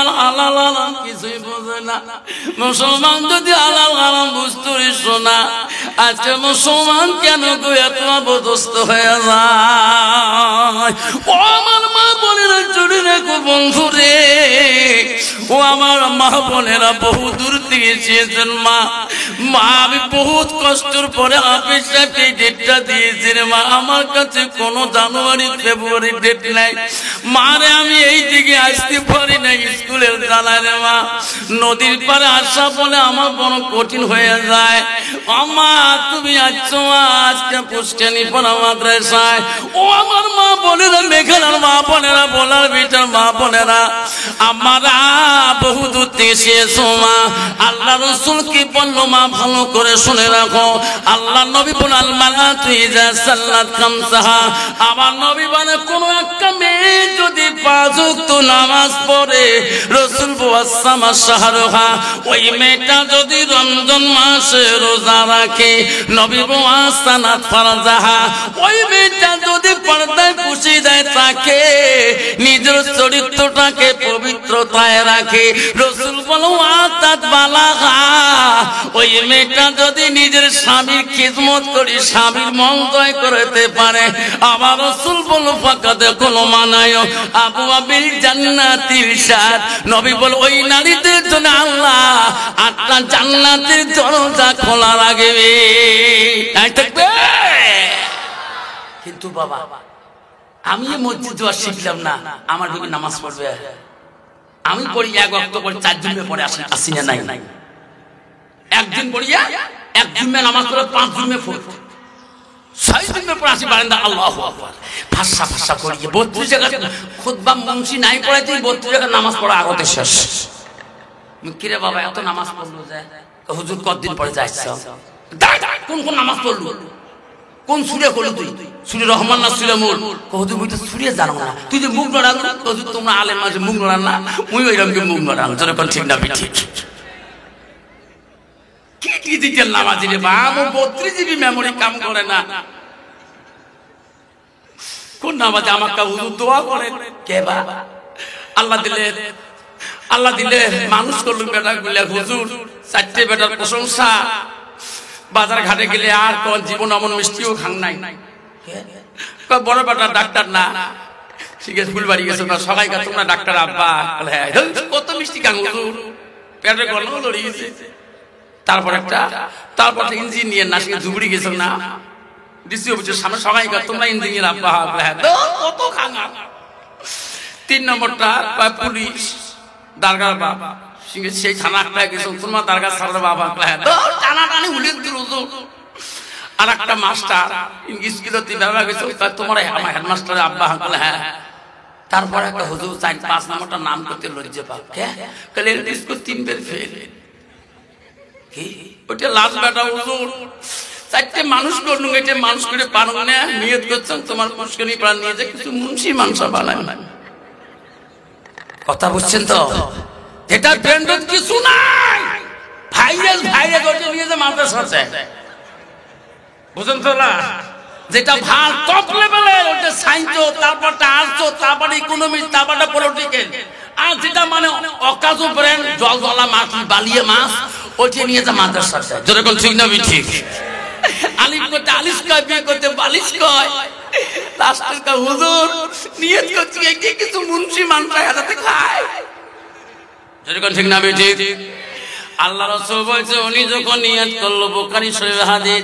হালাল হারাম কিছুই বোঝে না। মুসলমান যদি হালাল হারাম বুঝতো শোনা, আজকে মুসলমান কেন গো এত অবদস্ত হয়ে যায়? ও আমার মা বোনেরা জুড়ে রেখো বন্ধু রে, ও আমার মা বোনেরা বহু দূর থেকে এসেছেন। মা আমি বহুত কষ্টের পরে হাফিজ সাহেবকে ডেটটা দিয়েছি রে মা। আমার কাছে কোনো জানুয়ারি ফেব্রুয়ারি ডেট নাই মারে, আমি এই দিকে আসতে পারি না স্কুলের জ্বালায় রে মা। নদীর পারে আসা বলে আমার বড় কঠিন হয়ে যায়। আমা তুমি আসছো আজকে পুষ্টানি পড়া মাদ্রাসায়। ও আমার মা বোনেরা, মেঘানার মা বোনেরা, বলার বিটার মা বোনেরা, আমরা বহু দূর থেকে এসেছো মা। আল্লাহ রসুল কি বললো মা ভালো করে শুনে রাখো। আল্লাহ নবী বলেন মালা তুই যা সাল্লাত খামসাহা, আমার নবী বলে কোন একটা মেয়ে যদি 5 ওয়াক্ত নামাজ পড়ে, রসুল ওয়াসামা শাহরুহা, ওই মেয়েটা যদি রমজান মাসে রোজা রাখে, নবী ওয়াসানাত ফারজাহা, ওই মেয়েটা যদি পর্দায় পুষি দেয় তাকে, নিজের চরিত্রটাকে পবিত্রতায় রাখে, রসুল বলো আতাত বালাগা, ওই মেয়েটা যদি নিজের স্বামীর খিদমত করে স্বামীর মন জয় করতে পারে, আমার রসুল বলো ফাকাদ কোনো মানায় আবু আবিল জান্নাতির সাথ। নবী বল ওই নারীদের জন্য আল্লাহ 8টা জান্নাতের দরজা খোলা রাখবে। তাই থাকবে। কিন্তু বাবা আমি মসজিদ যাওয়া শিখলাম না, আমার বিবি নামাজ পড়বে, আমি পড়ি 1 ওয়াক্ত পড়ি 4 জুমে পড়ে আসি না নাই, একদিন পড়িয়া 1 জুমে নামাজ পড়ে 5 জুমে পড়ে 6 জুমে পড়ে আসি বারান্দা। আল্লাহু আকবার ভাষা ভাষা করিয়ে 32 জায়গা খুতবা মুন্সি নাই পড়াইতে 32 জায়গা নামাজ পড়া আগতে শেষ। কিরে বাবা এত নামাজ পড়লো যে? হুজুর কতদিন পরে যাইছ? কোন কোন নামাজ পড়লো, কোন সুরে করলো তুই? সুরে রহমান না সুরে মূল? হুজুর মুই তো সুরে জানো না, তুই যে মুখ নড়াল। হুজুর তোমরা আলেম মাঝে মুখ নড়াল না, মুই ওইরকম মুখ নড়াল। যখন ঠিক না ঠিক কি ডিজিটাল নামাজি রে বা, 32 জিবি মেমোরি কাম করে না। কোন নামাজে আমাকে হুজুর দোয়া করে কে বা? আল্লাহ দিলে মানুষ করলো বেটা গুলা। হুজুর 4টে বেটার প্রশংসা, বাজার ঘাটে গেলে আর কোন জীবন এমন মিষ্টিও খান নাই। বড় বেটা ডাক্তার না, ঠিক আছে ফুলবাড়ি গেছো না, সবাই কা তোমরা ডাক্তার আব্বা, কত মিষ্টি খান হুজুর, পেটে গরম লড়ি গেছে। তারপর ইঞ্জিনিয়ার না, সে ধুবড়ি গেছো না, ডিসি অফিসের সামনে সবাই কা তোমরা ইঞ্জিনিয়ার আব্বা, কত খাঙ্গা। 3 নম্বরটা পুলিশ দারগার বাবা, সেই থানা গেছো তোমার দারগা সার বাবা, টানাটানি উলিয়ে দিল। আর একটা মাস্টার স্কুলে ব্যবহার গেছো, তোমার আমার হেডমাস্টারের আব্বা হাঁকলে। হ্যাঁ। তারপর একটা হুজুর 4-5 নম্বরটা নাম করতে লজ্জা পাক, স্কুল 3 বের ফেল। কি ওটা লাস্ট বেটা হুজুর 4টে মানুষ করলু, এটা মানুষ করে পারো না, নিয়ত করছেন তোমার পুষ্করণী প্রাণ নিয়ে যে কিছু মুন্সি মাংস বানায় না। কথা বুঝছেন তো? এটা ব্র্যান্ডেড কিছু নাই, ভাইরাস ওটা নিয়ে যে মাদ্রাসা আছে, বুঝেন তো না? যেটা ভাল টপ লেভেলের ওটা সায়েন্স, তারপরটা আর্টস, তারপরে ইকোনমিক্স, তারপরটা পলিটিক্যাল। আর যেটা মানে অকাজো ব্র্যান্ড জলজলা মাছ, বালিয়ে মাছ, ওইটা নিয়ে যে মাদ্রাসা আছে। যেরকম ঠিক না ঠিক? আলিফ করতে আলিশ কয়, বিয়ে করতে বালিশ কয়, লাস্টের কা হুজুর নিয়ত করছি কিছু মুন্সি মাংস হাতে খায়। যেরকম ঠিক না ঠিক? আল্লাহ রাসূল বলছে উনি যখন নিয়ত করলো, বুখারী শরীফের হাদিস,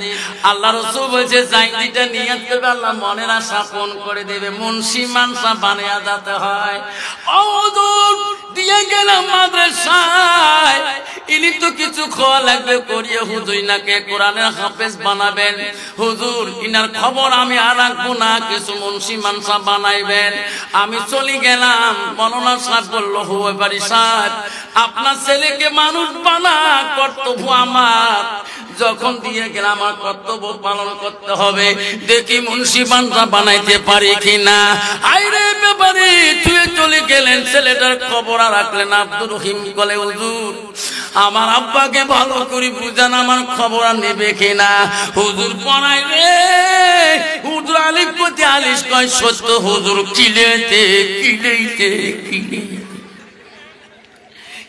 আল্লাহ রাসূল বলছে যাই যেটা নিয়ত করবে আল্লাহ মনের আশা পূরণ করে দেবে। মুন্সি মানসা বানিয়ে যেতে হয়। ও হুজুর দিয়ে গেলাম মাদ্রাসায়, ইনি তো কিছু খাওয়া লাগবে করিয়ে হুজুর নাকে কোরআনের হাফেজ বানাবেন। হুজুর ইনার খবর আমি আর রাখবো না, কিছু মুন্সি মানসা বানাইবেন। আমি চলে গেলাম, মৌলানা সাহেব বললো হুয়া বাড়ি সাহেব আপনার ছেলেকে মানুষ বানা, কর্তব্য আমার। যখন দিয়ে গেলাম আমার কর্তব্য পালন করতে হবে, দেখি মুন্সি মানসা বানাইতে পারি কিনা। আইরে ব্যাপারে তুই চলে গেলেন, ছেলেটার খবর আর রাখলেন। আব্দুর রহিম বলে হুজুর আমার আব্বাকে ভালো করে বুঝান, আমার খবর আর নেবে কিনা। হুজুর পড়াই রে, হুজুর আলিফ প্রতি আলিশ কয় সত্য হুজুর, কিলেতে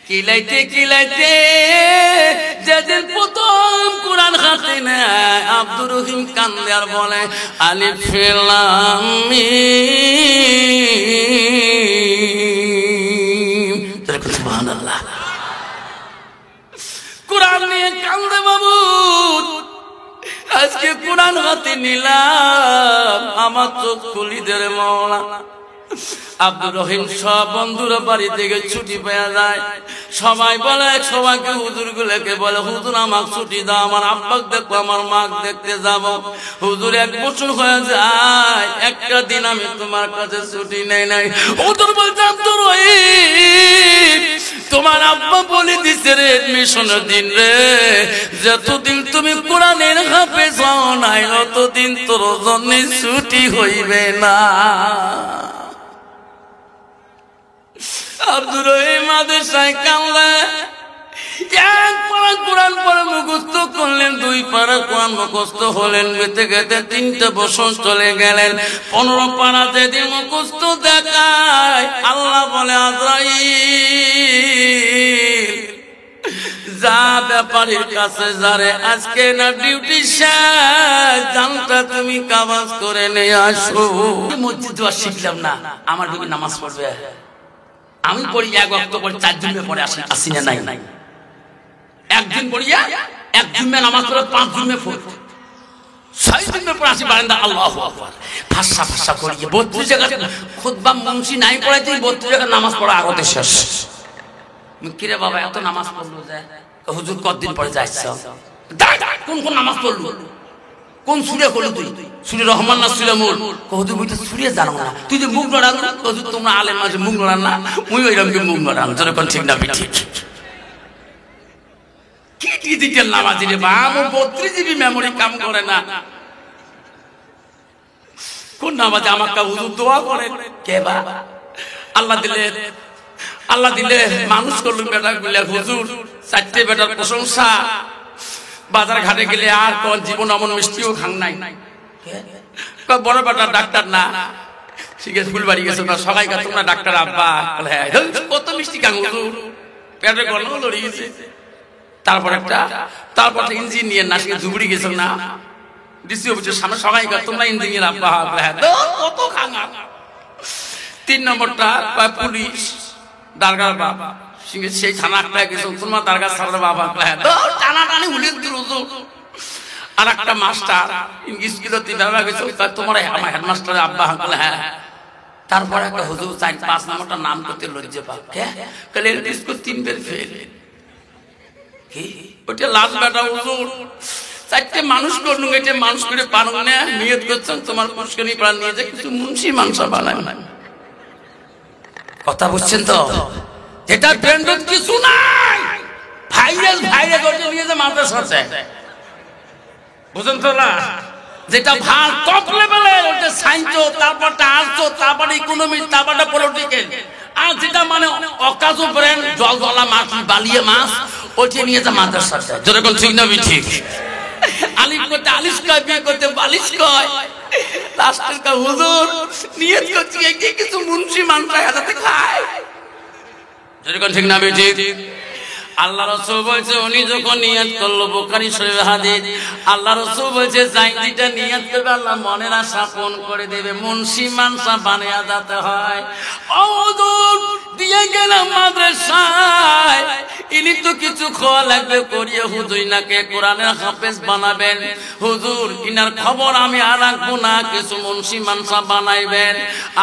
কিলাইতে কিলাইতে যেদিন প্রথম কোরআন হাতে নেয় আব্দুর রহিম কান্দে আর বলে আলিফ লাম মিম। সুবহানাল্লাহ। কোরআন নিয়ে কান্দে বাবু। আজকে কোরআন হাতে নিলাম, আমার চোখ খুলি দে রে মাওলা। আব্দুর রহিম সব বন্ধুরা বাড়ি থেকে ছুটি পেয়ে যায়। সবাই বলে, সবাইকে হুজুর গুলোকে বলে হুজুর আমাকে ছুটি দাও, আমার আব্বাকে দেখবো, আমার মাকে দেখতে যাব। হুজুর 1 বছর হয়ে যায়, একটা দিন আমি তোমার কাছে ছুটি নেই নাই। হুজুর বলছে আব্দুর রহিম তোমার আব্বা বলে দিছে রে এডমিশনের দিন রে, যতদিন তুমি কোরআনের হাফেজ হও নাই ততদিন তোর জন্য ছুটি হইবে না। আব্দুর রহিম মাদ্রাসায় কামলা 1 পারা কোরআন পড়ে মুখস্থ করলেন, 2 পারা কোরআন মুখস্থ হলেন। বেঁচে গেতে 3 বছর চলে গেলেন। 15 পারা যেদিন মুখস্থ দেখায় আল্লাহ বলে আজরাইল যা ব্যাপারীর কাছে যারে আজকে না ডিউটি শেষ, জানটা তুমি কাবাজ করে নিয়ে আসো। মসজিদ দোয়া শিখলাম না, আমার বিবি নামাজ পড়বে, আমি পড়ি 1 ওয়াক্ত পড়ি 4 জুমে পড়ে আসি না নাই। একদিন পড়িয়া 1 জুমে নামাজ পড়ে 5 জুমে পড়ি, 6 জুমে পড়ে আসি বারান্দা আল্লাহু আকবার ফাঁসা ফাঁসা করিয়ে 32 জায়গা খুতবা মুন্সি নাই পড়াইতে 32 জায়গা নামাজ পড়া আগতে শেষ। কিরে বাবা এত নামাজ পড়লো যে? হুজুর কতদিন পরে যাইছ? কোন কোন নামাজ পড়লো, কোন সুরে করলো তুই? সুরে রহমান না সুরে মূল? হুজুর বইতে সুরে জানো না, তুই যে মুখ নড়ান। হুজুর তোমরা আলেম মাঝে মুখ নড়ান না, মুই ওইরকম মুখ নড়ান। যখন ঠিক না ঠিক কি ডিজিটাল নামাজি রে বাবা, 32 জিবি মেমোরি কাম করে না। কোন নামাজে আমাকে হুজুর দোয়া করেন কে বা? আল্লাহ দিলে মানুষ করলো বেটা গুলা হুজুর, 4টে বেটার প্রশংসা। বাজার ঘাটে গেলে আর কোন জীবন এমন মিষ্টিও খান নাই। বড় বেটা ডাক্তার না, ঠিক আছে ফুলবাড়ি গেছো না, সবাই কা তোমরা ডাক্তার আব্বা, কত মিষ্টি খান হুজুর, পেটে গল্প লড়ে গেছে। তারপর ইঞ্জিনিয়ার না, সে ধুবড়ি গেছো না, ডিসি অফিসের সামনে সবাই কা তোমরা ইঞ্জিনিয়ার আব্বা, কত খাঙ্গা। 3 নম্বরটা পুলিশ দারগার বাবা, সেই থানা গেছে তোমার দারগা সারার বাবা, টানা টানি উলিয়ে দিল। আর একটা মাস্টার ইংলিশ গিলতি বাবা গেছে, তোমার আমার হেডমাস্টারের আব্বা হাঁকলে। হ্যাঁ, তারপর একটা হুজুর 4-5 নম্বরটা নাম করতে লজ্জা পাক, কালে 3 বের ফেল। কি ওটা লাস্ট বেটা হুজুর 4টে মানুষ করলু, এটা মানুষ করে পারুন না, নিয়ত করছেন তোমার পুষ্করণী প্রাণ নিয়ে যে কিছু মুন্সি মাংস বানায় না। কথা বুঝছেন তো? যেটা ট্রেন্ডের কিছু নাই, ভাইরাল করতে নিয়ে যে মাদ্রাসা বুঝেন তো না, যেটা ভাল টপ লেভেলে ওটা সায়েন্স, তারপরটা আর্টস, তারপরে ইকোনমিক্স, তারপরটা পলিটিক্যাল। আর যেটা মানে অকাজু ব্র্যান্ড জলজলা মাছ, বালিয়ে মাছ, ওইটা নিয়ে যে মাদ্রাসা। যেরকম ঠিক না ঠিক? আলিফ করতে আলিশ কয়, বিয়ে করতে বালিশ কয়। লাস্টের কা হুজুর নিয়ত করছি এই কিছু মুন্সি মানটা হাতে খায়। যেরকম ঠিক না ঠিক? আল্লাহ রাসূল বলছে উনি যখন নিয়ত করলো, বুখারী শরীফ হাদিস, আল্লাহ রাসূল বলছে যাই যেটা নিয়ত করবে আল্লাহ মনের আশা পূরণ করে দেবে। মুন্সি মানসা বানিয়ে যেতে হয়। ও হুজুর দিয়ে গেলাম মাদ্রাসায়, ইনি তো কিছু খাওয়া লাগবে করিয়ে হুজুর নাকে কোরআনের হাফেজ বানাবেন। হুজুর ইনার খবর আমি আর রাখবো না, কিছু মুন্সি মানসা বানাইবেন।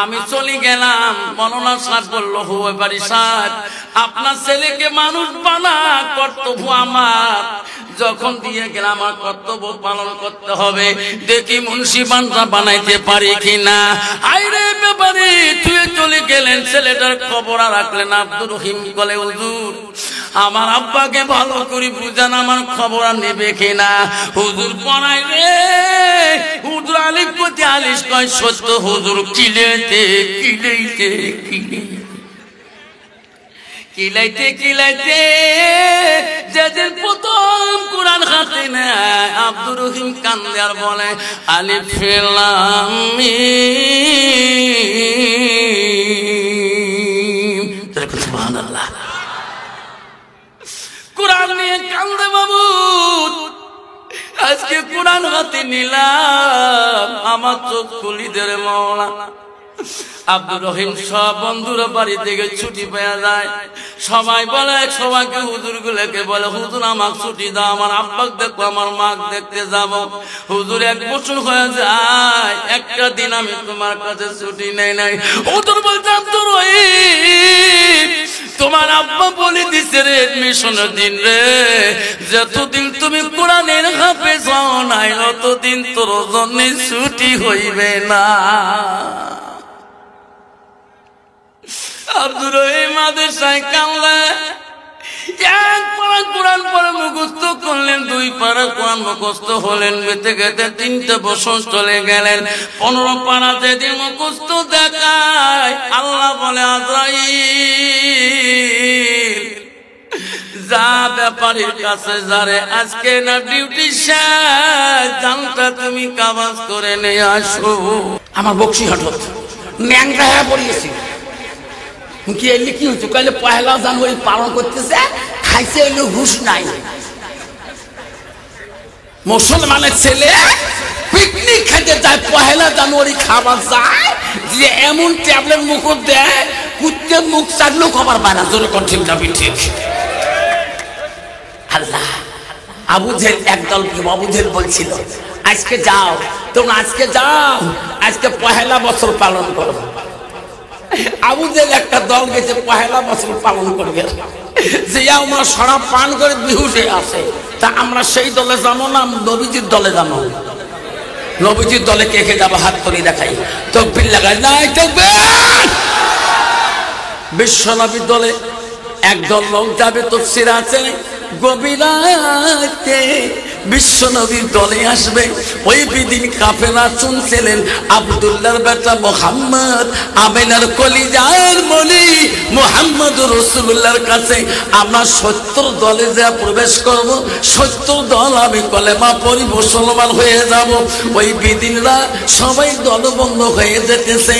আমি চলে গেলাম, মৌলানা সাহেব বললো হুয়া বাড়ি সাহেব আপনার ছেলেকে মানুষ বানা, কর্তব্য আমার। যখন দিয়ে গেলাম আমার কর্তব্য পালন করতে হবে, দেখি মুন্সি মানসা বানাইতে পারি কিনা। আইরে ব্যাপারে তুই চলে গেলেন, ছেলেটার খবর আর রাখলেন। আব্দুর রহিম বলে হুজুর আমার আব্বাকে ভালো করে বুঝান, আমার খবর আর নেবে কিনা। হুজুর পড়াই রে, হুজুর আলিফ প্রতি আলিশ কয় সত্য হুজুর, কিলাইতে যেদিন প্রথম কোরআন হাতে নেয় আব্দুর রহিম কান্দে আর বলে আলিফ লাম মিম। সুবহানাল্লাহ। নিয়ে কান্দে বাবু আজকে কোরআন হাতে নিলাম আমার চোখ খুলি দে রে মাওলা আব্দুর রহিম সব বন্ধুরা বাড়ি থেকে ছুটি পেয়ে যায় সবাই বলে সবাইকে হুজুর গুলোকে বলে হুজুর আমাকে ছুটি দাও আমার আব্বাক দেখবো আমার মাক দেখতে যাব হুজুর এক বছর হয়ে যায় একটা দিন আমি তোমার কাছে ছুটি নেই নাই হুজুর বলছে আব্দুর রহিম তোমার আব্বা বলে দিছে রে এডমিশনের দিন রে যতদিন তুমি কোরআনের হাফেজ হও নাই ততদিন তোর জন্য ছুটি হইবে না আব্দুর রহিম মাদ্রাসায় কামলা এক পারা কোরআন পড়ে মুখস্থ করলেন 2 পারা কোরআন মুখস্থ হলেন বেঁচে গেতে 3 বছর চলে গেলেন 15 পারা যেদিন মুখস্থ দেখায় আল্লাহ বলে আজরাইল যা ব্যাপারীর কাছে যারে আজকে না ডিউটি শেষ জানটা তুমি কাবাজ করে নিয়ে আসো আমার বকশি হঠাৎ ন্যাংটা হয়ে পড়িয়েছি কি এলি কি হচ্ছে কইলে পয়লা জানুয়ারি পালন করতেছে খাইছে এলো হুশ নাই মুসলমানের ছেলে পিকনিক খেতে যায় পয়লা জানুয়ারি খাবার যায় যে এমন ট্যাবলেট মুখ দেয় কুত্তে মুখ চাটলেও খবর পায় না জোরে কঠিন যাবি ঠিক আল্লাহ আবু জেল একদল আবু জেল বলছিল আজকে যাও তোমরা আজকে যাও আজকে পয়লা বছর পালন করো আবু জেল একটা দল গেছে পয়লা বছর পালন করবে যে আমরা শরাব পান করে বিহুশে আসে তা আমরা সেই দলে যাবো না নবীজির দলে যাবো নবীজির দলে কে কে যাবো হাত তুলে দেখাই তাকবীর লাগাই নাই তাকবীর বিশ্ব নবীর দলে একদল লোক যাবে তাফসীর আছে গভীর রাতে বিশ্ব নবীর দলে আসবে ওই বিদিন কাফেলা শুনছিলেন আব্দুল্লাহর বেটা মুহাম্মদ আমিনার কলিজার মনি মুহাম্মদ রাসূলুল্লাহর কাছে আমরা 70 দলে যা প্রবেশ করব 70 দল আমি কলেমা পড়ি মুসলমান হয়ে যাব ওই বিদিনরা সবাই দলবন্ধ হয়ে যেতেছে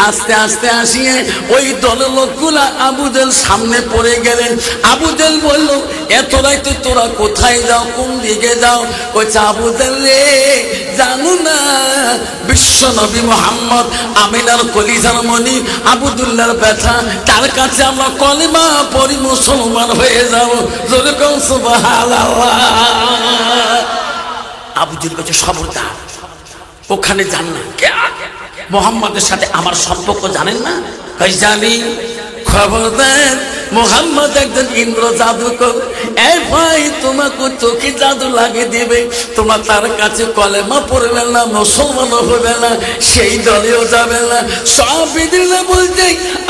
আস্তে আস্তে আসিয়ে ওই দলের লোকগুলা আবু জেল সামনে পড়ে গেলেন আবু জেল বলল এত রাতে তোরা কোথায় যাও কোন দিকে যাও কইছে আবু জেল রে জানো না বিশ্ব নবী মুহাম্মদ আমিনার কলিজার মনি আব্দুল্লাহর বেটা তার কাছে আমরা কলেমা পড়ি মুসলমান হয়ে যাব জোরে কোন সুবহানাল্লাহ আবু জেল কইছে খবরদার ওখানে যান না মুহাম্মাদের সাথে আমার সম্পর্ক জানেন না কই জানি খবরদার মুহাম্মদ একজন ইন্দ্র জাদুকর এই ভাই তোমাকে চোখে জাদু লাগিয়ে দিবে তোমার তার কাছে কলেমা পড়বে না মুসলমান হবে না সেই দলেও যাবে না সব বিদিনা বলতে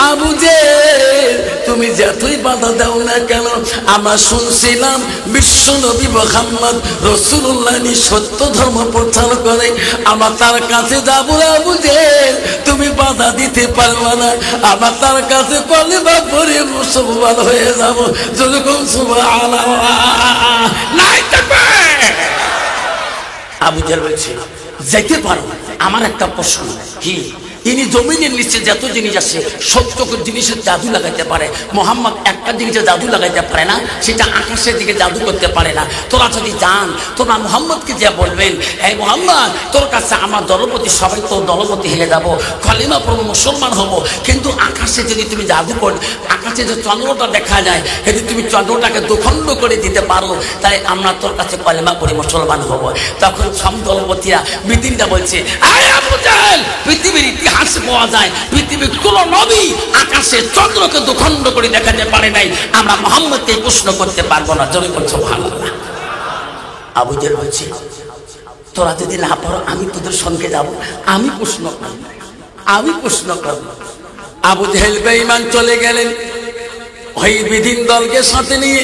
আবু জেল তুমি যতই বাধা দাও না কেন আমরা শুনছিলাম বিশ্ব নবী মুহাম্মদ রাসূলুল্লাহ সত্য ধর্ম প্রচার করে আমরা তার কাছে যাবো আবু জেল তুমি বাধা দিতে পারবে না আমরা তার কাছে কলেমা পড়ে মুসলমান হয়ে যাবো যখন সুবহানাল্লাহ নাই থাকবে আবু জেল বলছে যেতে পারো আমার একটা প্রশ্ন কি ইনি জমিনের নিচে যত জিনিস আছে সত্য জিনিসের জাদু লাগাইতে পারে মুহাম্মদ একটা জিনিসের জাদু লাগাইতে পারে না সেটা আকাশের দিকে জাদু করতে পারে না তোরা যদি যান তোরা মুহাম্মদকে যে বলবেন এই মুহাম্মদ তোর কাছে আমার দলপতি সবাই তোর দলপতি হয়ে যাবো কলিমা পড়বো মুসলমান হবো কিন্তু আকাশে যদি তুমি জাদু কর আকাশে যে চন্দ্রটা দেখা যায় যদি তুমি চন্দ্রটাকে দুখণ্ড করে দিতে পারো তাই আমরা তোর কাছে কলিমা পড়ে মুসলমান হবো তখন সব দলপতিরা বিদিনটা বলছে আরে আবু জেল পৃথিবীর ইতিহাস পাওয়া যায় পৃথিবীর কোন নবী আকাশে চন্দ্রকে দুখণ্ড করে দেখাতে পারে নাই আমরা মুহাম্মদকে প্রশ্ন করতে পারবো না জোরে বলছো সুবহানাল্লাহ আবু জেল বলছে তোরা যদি না পারো আমি তোদের সঙ্গে যাব আমি প্রশ্ন করব আবু জেহেল বেঈমান চলে গেলেন ওই বিদিন দলকে সাথে নিয়ে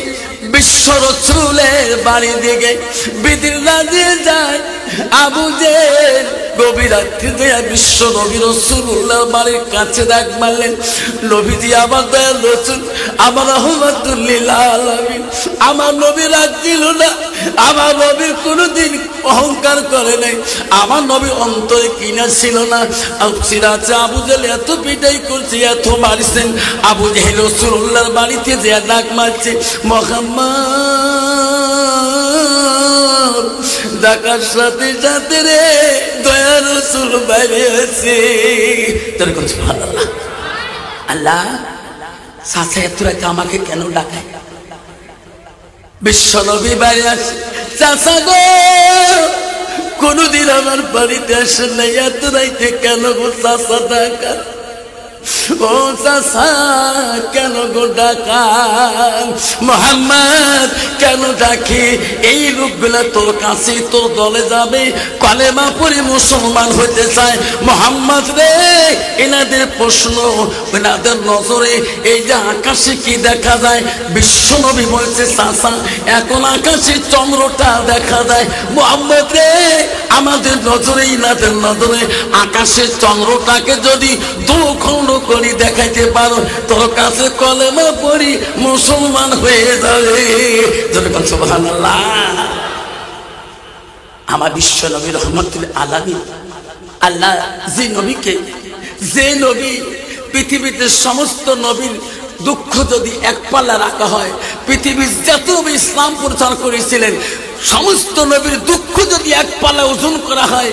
বিশ্ব রাসূলের বাড়ি দিকে বিদিনরা দিয়ে যায় আবু জেহেল গভীর রাত্রিতে বিশ্ব নবী রাসূলুল্লাহর বাড়ির কাছে ডাক মারলেন নবীজি আমার দয়াল রাসূল আমার রহমাতুল লিল আলামিন আমার নবী রাগ ছিল না আমার নবী কোনোদিন অহংকার করে নাই আমার নবী অন্তরে কিনা ছিল না সিরাজে আবু জেহেল এত পিটাই করছে এত মারছেন আবু জেহেল রাসূলুল্লাহর বাড়িতে যে ডাক মারছে মুহাম্মদ ডাকার সাথে সাথে রে দয়া রাসূল বাইরে আছে। তোর কোন সুবহানাল্লাহ। আল্লাহ চাচা এত রাতে আমাকে কেন ডাকায়? বিশ্ব নবী বাইরে আসে, চাচা গো কোনদিন আমার বাড়িতে আসে নাই, এত রাইতে কেন গো চাচা ডাকা? ও চাচা কেন গো ডাকা? মুহাম্মদ কেন ডাকে? এই লোকগুলা তোর কাছে তোর দলে যাবে, কালেমা পড়ে মুসলমান হতে চায়। মুহাম্মদ রে এনাদের প্রশ্ন, এনাদের নজরে এই যে আকাশে কি দেখা যায়? বিশ্বনবী বলছে চাচা এখন আকাশে চন্দ্রটা দেখা যায়। মুহাম্মদ রে আমাদের নজরে এনাদের নজরে আকাশের চন্দ্রটাকে যদি দুখণ্ড করি দেখাইতে পারো, তোর কাছে কলেমা পড়ি মুসলমান হয়ে যাবে। সুবহানাল্লাহ। আমার বিশ্ব নবী রহমাতুল আলামিন, আল্লাহ যে নবীকে, যে নবী পৃথিবীতে সমস্ত নবীর দুঃখ যদি এক পাল্লা রাখা হয়, পৃথিবীর যত নবী ইসলাম প্রচার করেছিলেন সমস্ত নবীর দুঃখ যদি এক পাল্লা ওজন করা হয়,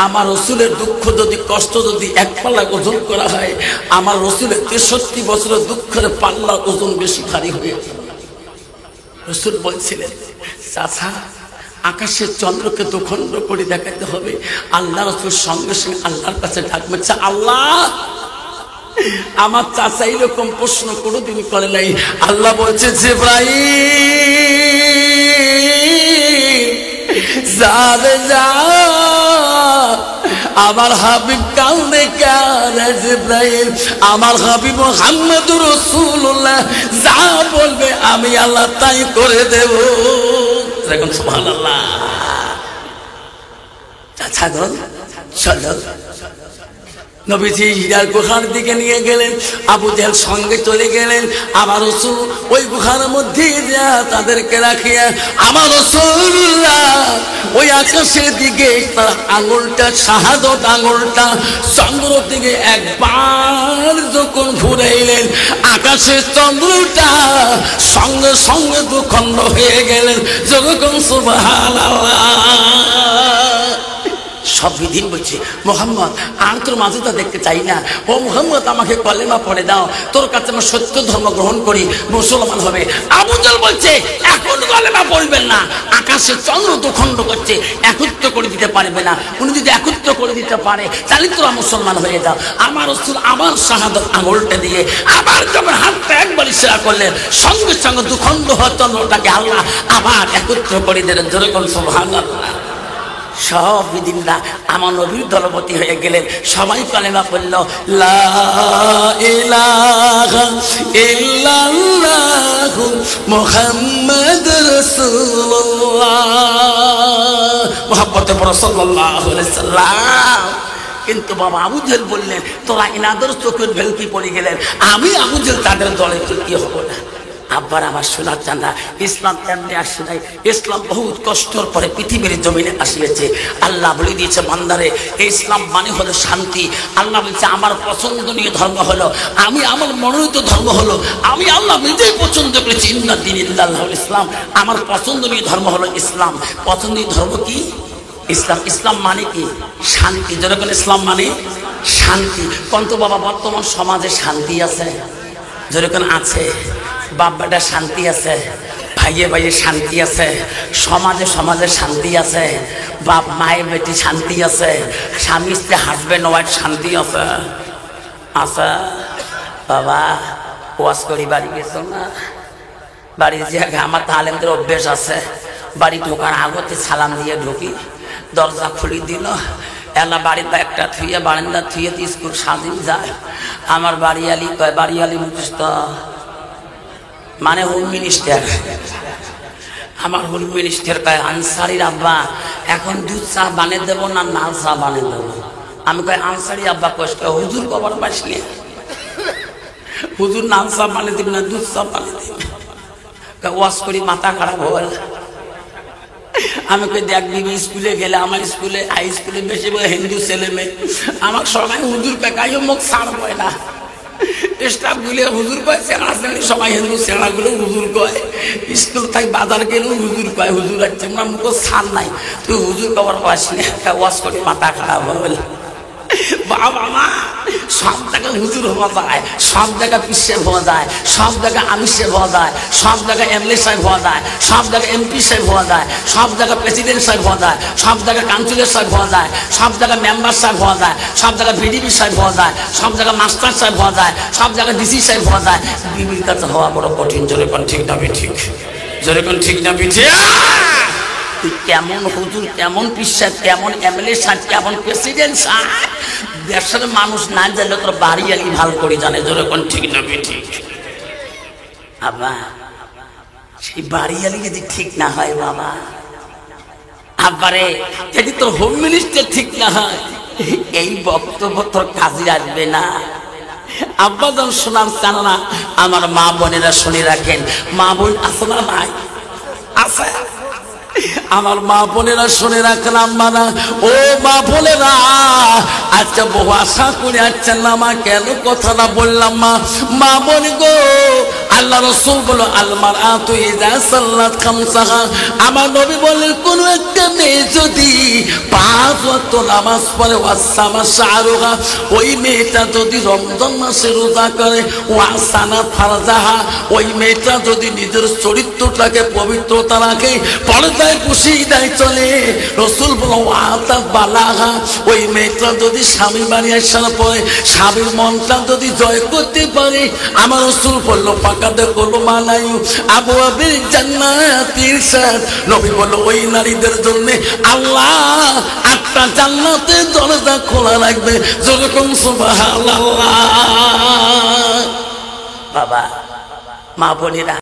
আমার রসুলের দুঃখ যদি কষ্ট যদি এক পাল্লা ওজন করা হয়, আমার রসুলের 63 বছরের দুঃখের পাল্লা ওজন বেশি ভারী হয়ে যাবে। রসুল বলছিলেন চাচা আকাশের চন্দ্রকে দুখণ্ড করে দেখাতে হবে। আল্লাহ রসুল সঙ্গে সঙ্গে আল্লাহর কাছে ডাকবে, আল্লাহ আমার চাচা এরকম প্রশ্ন কোনোদিন করে নাই। আল্লাহ বলছে জিবরাইল যা আমার হাবিব কাউনে কানে, জিবরাইল আমার হাবিব মুহাম্মদুর রাসূলুল্লাহ যা বলবে আমি আল্লাহ তাই করে দেব। দেখুন সুবহানাল্লাহ। চাচা গো চলো। নবীজি হীরার গুহার দিকে নিয়ে গেলেন, আবু জেহেল সঙ্গে চলে গেলেন। আমার রাসূল ওই গুহার মধ্যে যা তাদেরকে রাখিয়া আমার রাসূলুল্লাহ ওই আকাশের দিকে তার আঙুলটা, শাহাদত আঙুলটা চন্দ্র দিকে একবার যখন ঘুরাইলেন, আকাশের চন্দ্রটা সঙ্গে সঙ্গে দুখণ্ড হয়ে গেলেন। যখন সুবহানাল্লাহ। সব বিধিন বলছে মোহাম্মদ আর তোর মাঝেটা দেখতে চাই না। ও মোহাম্মদ আমাকে কলেমা পড়ে দাও, তোর কাছে আমার সত্য ধর্ম গ্রহণ করি, মুসলমান হবে। আবু জেহেল বলছে এখন কলেমা পড়বেন না, আকাশের চন্দ্র দুখণ্ড করছে, একত্র করে দিতে পারবে না। উনি যদি একত্র করে দিতে পারে তাহলে তোরা মুসলমান হয়ে যাও। আমার রাসূল আমার শাহাদাত আঙুলটা দিয়ে আবার যখন হাতটা একবার ইশারা করলেন, সঙ্গে সঙ্গে দুখণ্ড হওয়া চন্দ্রটাকে আল্লাহ আবার একত্র করে দিলেন। জোরে বল সুবহানাল্লাহ। সব বিদিনরা আমার নবীর দলপতি হয়ে গেলেন। সবাই কালেমা পড়ল, লা ইলাহা ইল্লাল্লাহু মুহাম্মাদুর রাসূলুল্লাহ, মুহাম্মদ সাল্লাল্লাহু আলাইহি সাল্লাম। কিন্তু বাবা আবু জেহেল বললেন তোরা ইনাদের চোখের ভেলকি পড়ে গেলেন, আমি আবু জেহেল তাদের দলে কি হব না। আব্বার আমার সোনার চাঁদা, ইসলাম এমনি আসে নাই, ইসলাম বহুত কষ্টর পরে পৃথিবীর জমিনে আসিয়েছে। আল্লাহ বলে দিয়েছে বান্দারে ইসলাম মানে হলো শান্তি। আল্লাহ বলছে আমার পছন্দনীয় ধর্ম হলো, আমি আমার মনোনীত ধর্ম হলো, আমি আল্লাহ নিজেই পছন্দ করেছি ইন্না দীনিল্লাহুল ইসলাম, আমার পছন্দনীয় ধর্ম হলো ইসলাম। পছন্দনীয় ধর্ম কি? ইসলাম। ইসলাম মানে কি? শান্তি। যেরকম ইসলাম মানে শান্তি। কন্ত বাবা বর্তমান সমাজে শান্তি আছে? যেরকম আছে। বাপ বেটা শান্তি আছে, ভাইয়ে ভাইয়ে শান্তি আছে, সমাজে সমাজে শান্তি আছে, বাপ মায়ে বেটি শান্তি আছে, স্বামী স্ত্রী হাজব্যান্ড ওয়াইফ শান্তি আছে? আছে বাবা? ওয়াজ করি বাড়ি গেছো না? বাড়ি যে আমার তালেমদের অভ্যেস আছে, বাড়ি ঢোকার আগতে সালাম দিয়ে ঢুকি, দরজা খুলি দিল, এলা বাড়িতে একটা থুয়ে বারান্দা থুয়ে স্কুল সাজিয়ে যায়। আমার বাড়িয়ালি কয়, বাড়িয়ালি মুখস্থ মানে হোম মিনিস্টার। আমার হোম মিনিস্টার কয় আনসারির আব্বা এখন দুধ চা বানিয়ে দেবো না লাল চা বানিয়ে দেবো? আমি কয় আনসারি আব্বা কষ্ট হুজুর কবার পাইনি, হুজুর লাল চা বানিয়ে দিবি না দুধ চা বানিয়ে দিবি? ওয়াশ করি মাথা খারাপ হল। আমি কই দেখ দিবি স্কুলে গেলে আমার স্কুলে হাই স্কুলে বেশি হিন্দু ছেলে মেয়ে, আমার সবাই হুজুর কাকাইও মুখ ছাড় হয় না। স্টাফ গুলো হুজুর কয়, চেহারা চেহারি সবাই হিন্দু চেহারা গুলো হুজুর কয়, স্কুল থাকি বাজার গেলেও হুজুর কয়, হুজুর আছে আমরা মুখ ছাড় নাই, তুই হুজুর কবার পাস না, ওয়াশ করে মাথা খারাপ হবে। বাবা মা সব জায়গায় হুজুর হওয়া যায়, সব জায়গায় পিসে হওয়া যায়, সব জায়গায় আমিষে হওয়া যায়, সব জায়গায় এমএলএ সাহেব হওয়া যায়, সব জায়গায় এমপি সাহেব হওয়া যায়, সব জায়গায় প্রেসিডেন্ট সাহেব হওয়া যায়, সব জায়গায় কাউন্সিলর সাহেব হওয়া যায়, সব জায়গায় মেম্বার সাহেব হওয়া যায়, সব জায়গায় ভিডিপি সাহেব হওয়া যায়, সব জায়গায় মাস্টার সাহেব হওয়া যায়, সব জায়গায় ডিসি সাহেব হওয়া যায়। বিবির কাছে হওয়া বড় কঠিন। জোরে কোন ঠিক না ঠিক, জোরে কোন ঠিক না ঠিক। কেমন হুজুর, কেমন পিসা, কেমন এমএলএ সাহেব, কেমন প্রেসিডেন্ট সাহেব, দেশের মানুষ না জানলে তোর বাড়ি আলি ভাল করে জানে। জোরে কোন ঠিক না ঠিক। আবার সেই বাড়ি আলি যদি ঠিক না হয় বাবা, আবারে যদি তোর হোম মিনিস্টার ঠিক না হয়, এই বক্তব্য তোর কাজে আসবে না। আব্বা যখন শোনার চান না, আমার মা বোনেরা শুনে রাখেন, মা বোন আছে না নাই? আছে। আমার মা বোনেরা শুনে রাখলাম মানা, ও মা বোনেরা, আচ্ছা বহু আশা করে আচ্ছা না মা কেন কথাটা বললাম মা, মা বোন গো, আল্লাহ রাসূল বলো আলমার আতু ইজা সাল্লাত খামসাহা, আমার নবী বলেন কোন একটা মেয়ে যদি 5 ওয়াক্ত নামাজ পড়ে, ওয়াসামা শাহরুহা, ওই মেয়েটা যদি রমজান মাসে রোজা করে, ওয়াসানা ফারজাহা, ওই মেয়েটা যদি নিজের চরিত্রটাকে পবিত্রতা রাখে, পর্দায় পুশিদায় চলে, রাসূল বলো ওয়াতা বালাহা, ওই মেয়েটা যদি স্বামী বাড়ি আসার পরে স্বামীর মনটা যদি জয় করতে পারে, আমার রাসূল বলল পাকাতে করলো মানাই আবু আবির জান্নাতির সাথ, নবী বলল ওই নারীদের জন্য আল্লাহ 8টা জান্নাতের দরজা খোলা রাখবে। যেরকম সুবহানাল্লাহ। বাবা মা বোনেরা